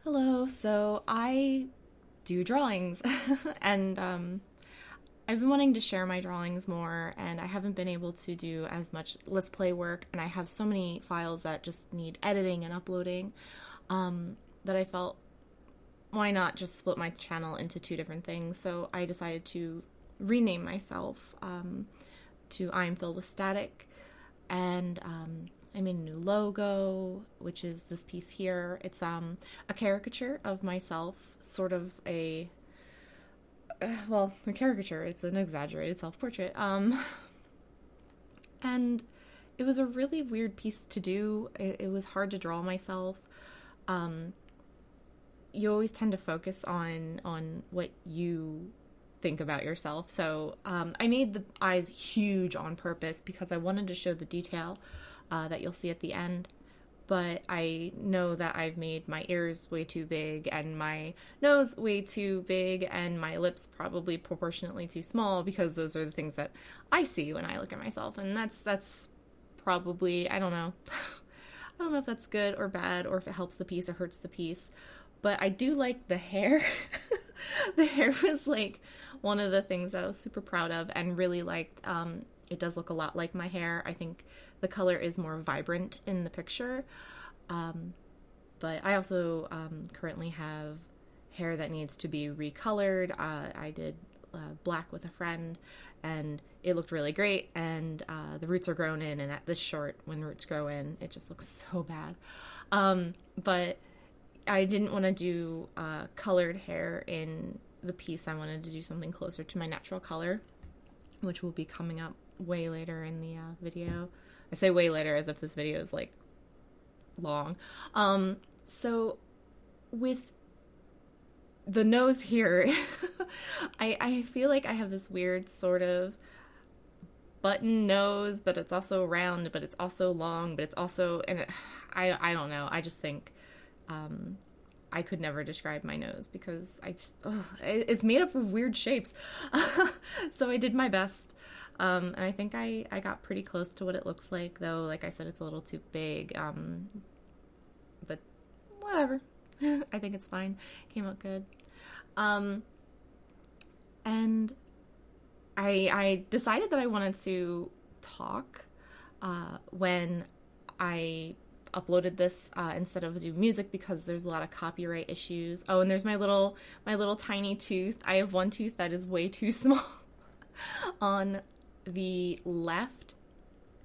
Hello. So I do drawings, and I've been wanting to share my drawings more, and I haven't been able to do as much Let's Play work, and I have so many files that just need editing and uploading that I felt why not just split my channel into two different things. So I decided to rename myself to I'm Filled with Static, and I made a new logo, which is this piece here. It's a caricature of myself, sort of a caricature. It's an exaggerated self-portrait. And it was a really weird piece to do. It was hard to draw myself. Um, you always tend to focus on what you think about yourself. So I made the eyes huge on purpose because I wanted to show the detail that you'll see at the end. But I know that I've made my ears way too big and my nose way too big and my lips probably proportionately too small because those are the things that I see when I look at myself. And that's probably, I don't know. I don't know if that's good or bad or if it helps the piece or hurts the piece. But I do like the hair. The hair was like one of the things that I was super proud of and really liked. It does look a lot like my hair. I think the color is more vibrant in the picture. But I also currently have hair that needs to be recolored. I did black with a friend and it looked really great, and the roots are grown in, and at this short, when roots grow in, it just looks so bad. But I didn't want to do colored hair in the piece. I wanted to do something closer to my natural color, which will be coming up way later in the video. I say way later as if this video is like long. So with the nose here, I feel like I have this weird sort of button nose, but it's also round, but it's also long, but it's also, and I don't know. I just think I could never describe my nose because it's made up of weird shapes. So I did my best. And I think I got pretty close to what it looks like, though, like I said, it's a little too big. But whatever. I think it's fine. Came out good. And I decided that I wanted to talk when I uploaded this instead of do music because there's a lot of copyright issues. Oh, and there's my little tiny tooth. I have one tooth that is way too small on the left,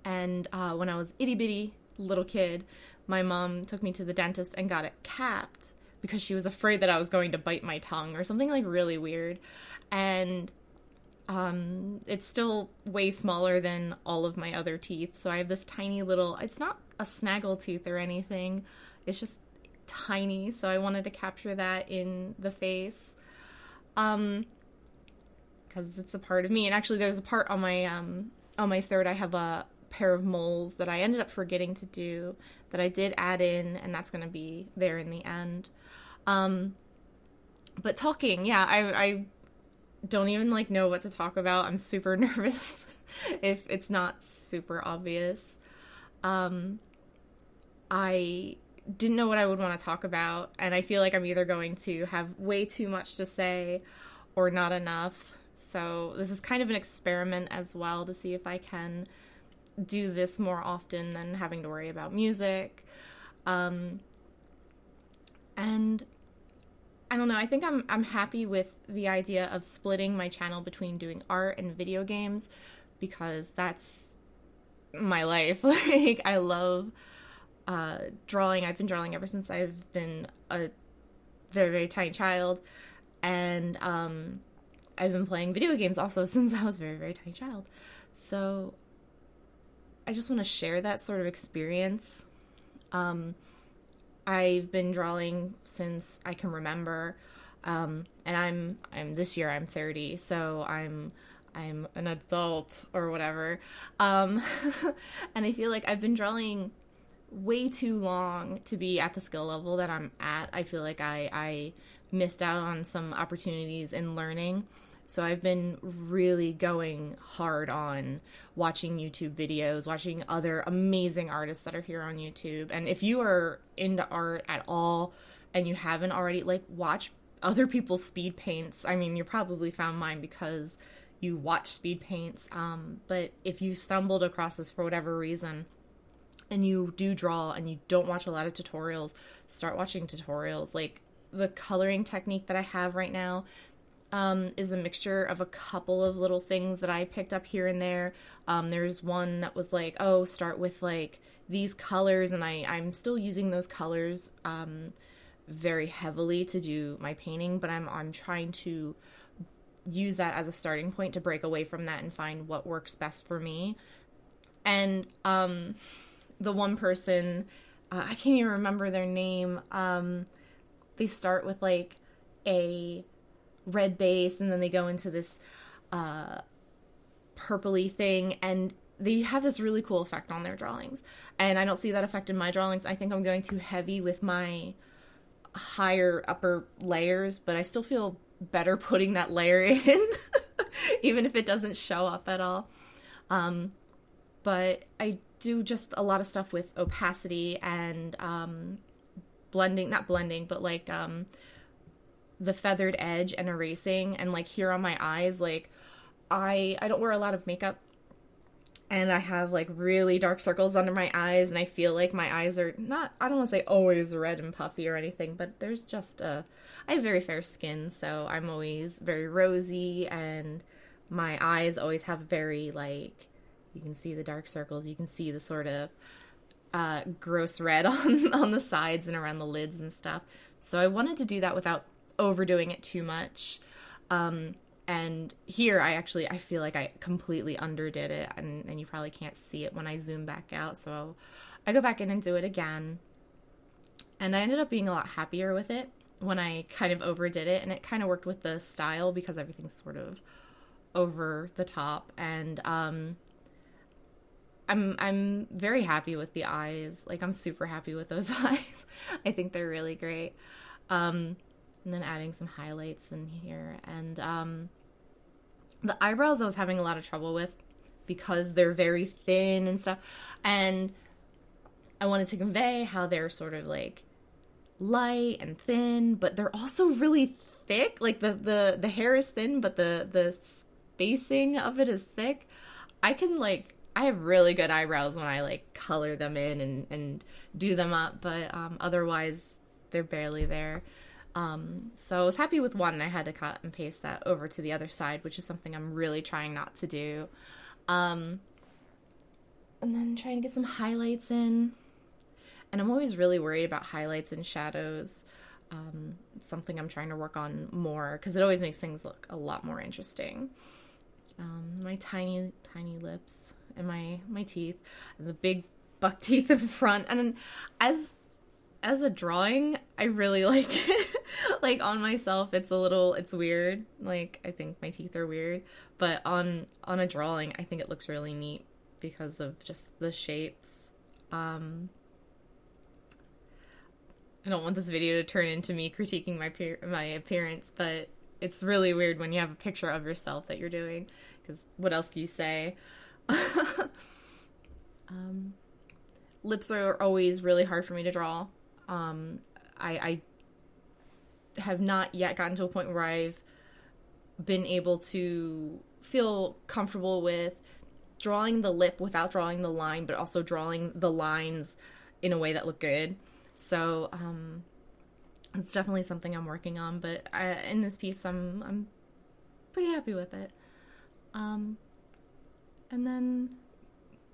and when I was itty bitty little kid, my mom took me to the dentist and got it capped because she was afraid that I was going to bite my tongue or something like really weird. And it's still way smaller than all of my other teeth, so I have this tiny little, it's not a snaggle tooth or anything, it's just tiny, so I wanted to capture that in the face because it's a part of me. And actually there's a part on my third, I have a pair of moles that I ended up forgetting to do that I did add in, and that's going to be there in the end. But talking, yeah, I don't even like know what to talk about. I'm super nervous if it's not super obvious. I didn't know what I would want to talk about, and I feel like I'm either going to have way too much to say or not enough. So this is kind of an experiment as well to see if I can do this more often than having to worry about music. And I don't know, I think I'm happy with the idea of splitting my channel between doing art and video games because that's my life. Like, I love drawing. I've been drawing ever since I've been a very, very tiny child, and I've been playing video games also since I was a very, very tiny child. So I just want to share that sort of experience. I've been drawing since I can remember, and I'm this year I'm 30, so I'm an adult or whatever, and I feel like I've been drawing way too long to be at the skill level that I'm at. I feel like I missed out on some opportunities in learning. So I've been really going hard on watching YouTube videos, watching other amazing artists that are here on YouTube. And if you are into art at all and you haven't already, like, watch other people's speed paints. I mean, you probably found mine because you watch speed paints, but if you stumbled across this for whatever reason, and you do draw and you don't watch a lot of tutorials, start watching tutorials. Like, the coloring technique that I have right now is a mixture of a couple of little things that I picked up here and there. There's one that was like, oh, start with like these colors, and I'm still using those colors very heavily to do my painting, but I'm trying to use that as a starting point to break away from that and find what works best for me. And the one person, I can't even remember their name, they start with like a red base, and then they go into this purpley thing, and they have this really cool effect on their drawings. And I don't see that effect in my drawings. I think I'm going too heavy with my higher upper layers, but I still feel better putting that layer in, even if it doesn't show up at all. But I do just a lot of stuff with opacity and blending, not blending, but like the feathered edge and erasing. And like here on my eyes, like I don't wear a lot of makeup, and I have like really dark circles under my eyes, and I feel like my eyes are not, I don't want to say always red and puffy or anything, but there's just I have very fair skin, so I'm always very rosy, and my eyes always have very, like, you can see the dark circles, you can see the sort of gross red on the sides and around the lids and stuff. So I wanted to do that without overdoing it too much. And here I feel like I completely underdid it, and you probably can't see it when I zoom back out. So I go back in and do it again. And I ended up being a lot happier with it when I kind of overdid it, and it kind of worked with the style because everything's sort of over the top. And I'm very happy with the eyes. Like, I'm super happy with those eyes. I think they're really great. And then adding some highlights in here. And the eyebrows I was having a lot of trouble with because they're very thin and stuff. And I wanted to convey how they're sort of like light and thin, but they're also really thick. Like the hair is thin, but the spacing of it is thick. I have really good eyebrows when I like color them in and do them up, but otherwise they're barely there. So I was happy with one, and I had to cut and paste that over to the other side, which is something I'm really trying not to do. And then trying to get some highlights in. And I'm always really worried about highlights and shadows. It's something I'm trying to work on more, because it always makes things look a lot more interesting. My tiny, tiny lips and my teeth, and the big buck teeth in front. And then as a drawing, I really like it. Like, on myself, it's weird. Like, I think my teeth are weird. But on a drawing, I think it looks really neat because of just the shapes. I don't want this video to turn into me critiquing my appearance, but it's really weird when you have a picture of yourself that you're doing, because what else do you say? Lips are always really hard for me to draw. I have not yet gotten to a point where I've been able to feel comfortable with drawing the lip without drawing the line, but also drawing the lines in a way that look good. So it's definitely something I'm working on, but in this piece I'm pretty happy with it. And then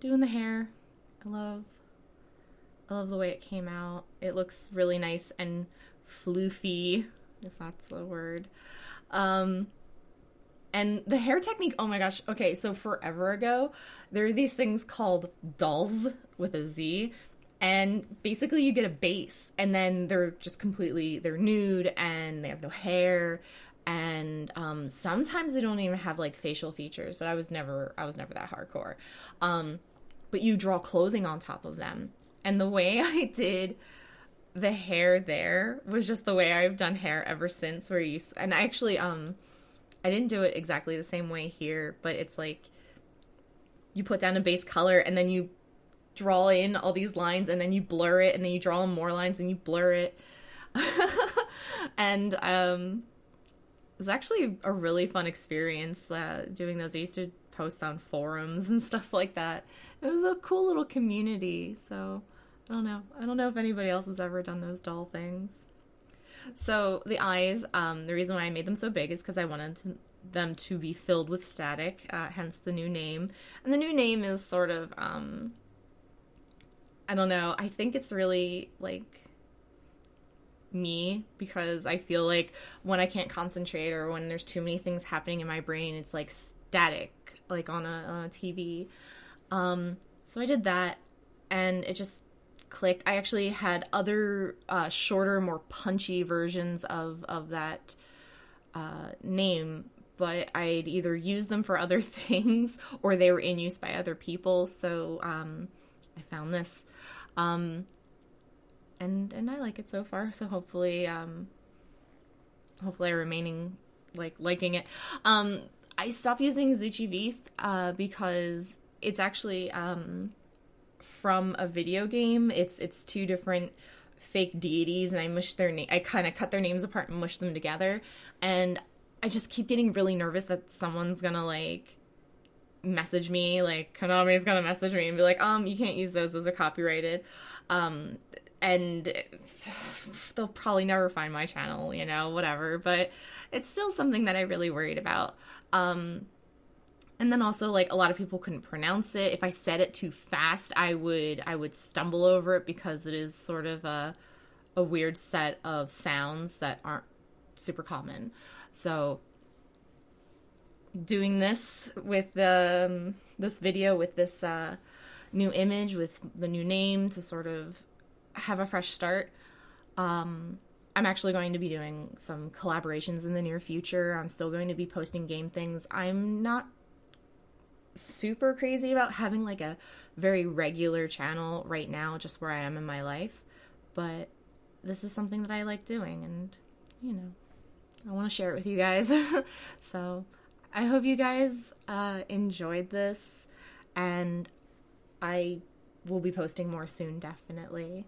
doing the hair, I love the way it came out. It looks really nice and floofy, if that's the word. And the hair technique, oh my gosh. Okay, so forever ago, there are these things called dolls with a Z, and basically you get a base, and then they're nude, and they have no hair, and sometimes they don't even have like facial features, but I was never that hardcore. But you draw clothing on top of them. And the way I did the hair there was just the way I've done hair ever since, and I actually, I didn't do it exactly the same way here, but it's like you put down a base color, and then you draw in all these lines, and then you blur it, and then you draw in more lines, and you blur it. And it was actually a really fun experience doing those. I used to post on forums and stuff like that. It was a cool little community. So I don't know. I don't know if anybody else has ever done those doll things. So the eyes, the reason why I made them so big is because I wanted them to be filled with static, hence the new name. And the new name is sort of, I don't know, I think it's really, like, me, because I feel like when I can't concentrate or when there's too many things happening in my brain, it's like static, like on a TV. So I did that, and it just clicked. I actually had other shorter, more punchy versions of that name, but I'd either use them for other things or they were in use by other people. So I found this, and I like it so far. So hopefully I'm remaining liking it. I stopped using Zuchi because it's actually from a video game. It's two different fake deities, and I kind of cut their names apart and mushed them together, and I just keep getting really nervous that someone's gonna like message me, like Konami's gonna message me and be like, you can't use those are copyrighted, and they'll probably never find my channel, whatever, but it's still something that I really worried about. And then also, like, a lot of people couldn't pronounce it. If I said it too fast, I would stumble over it, because it is sort of a weird set of sounds that aren't super common. So doing this with this video, with this new image, with the new name, to sort of have a fresh start, I'm actually going to be doing some collaborations in the near future. I'm still going to be posting game things. I'm not super crazy about having like a very regular channel right now, just where I am in my life, but this is something that I like doing, and I want to share it with you guys. So I hope you guys enjoyed this, and I will be posting more soon, definitely.